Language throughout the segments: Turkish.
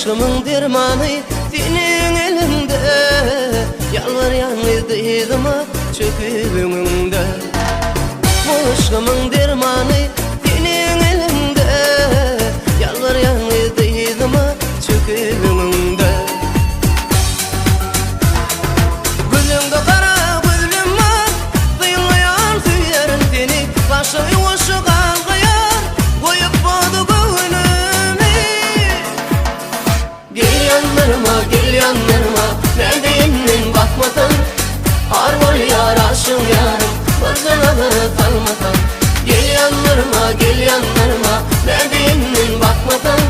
aşkımın dermanı senin elinde. Yalvaryan izdihime çöküp önünde. Bu aşkımın dermanı senin elinde. Yalvaryan izdihime çöküp önünde. Gözümde kara gözlüm var, dıylayan süyerim seni. Başı yuvuşu kalkayar, koyup boğdu gönlümü. Gel yanlarıma, ne deyimden bakmadan. Har bol yar aşığım yarım, bozanalı kalmadan. Gel yanlarıma, ne deyimden bakmadan.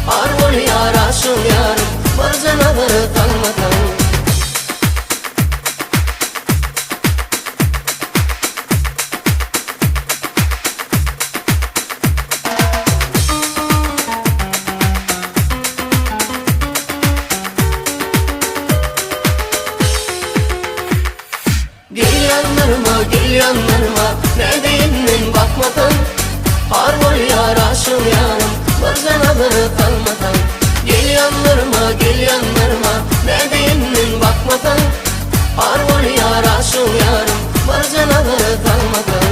Har bol yar aşığım yarım, bozanalı kalmadan. Gel yanlarıma, ne deyimden bakmadan. Har bol yar aşığım yarım, bozanalı kalmadan. Gel yanlarıma, ne deyimden bakmadan. Har bol yar aşığım yarım, bozanalı kalmadan.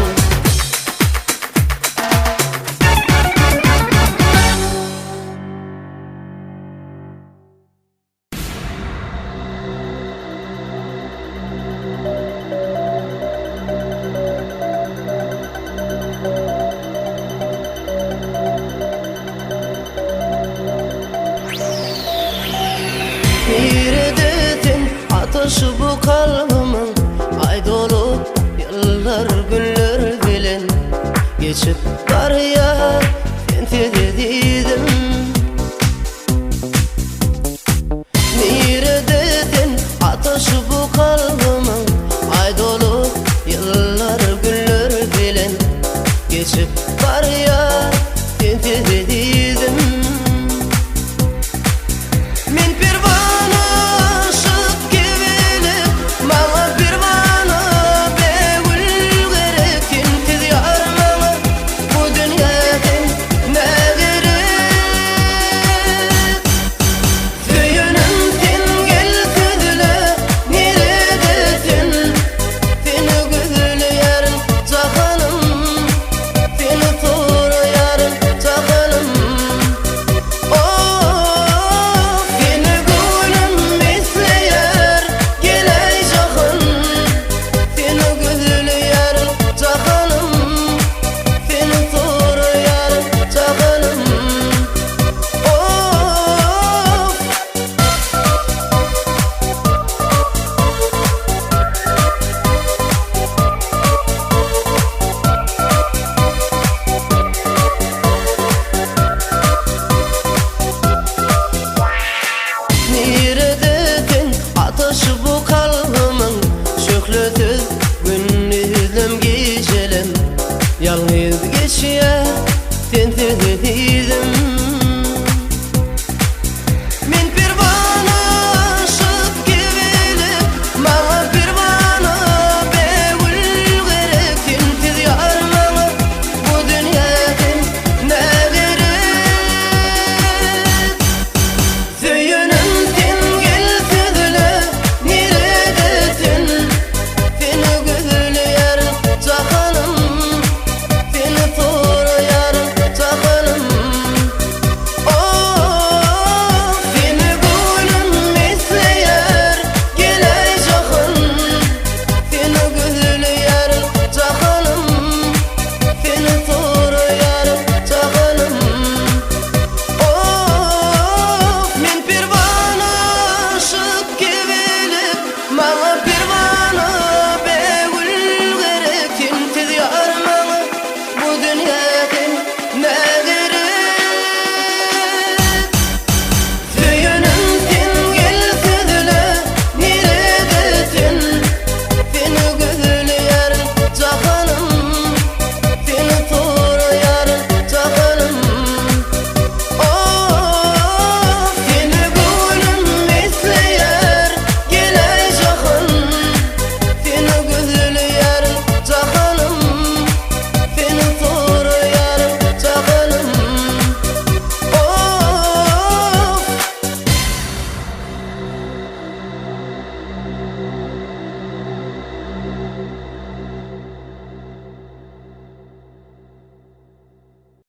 Neredesin ateşi bu kalbimin, ay dolu yıllar günler bilen geçip var ya.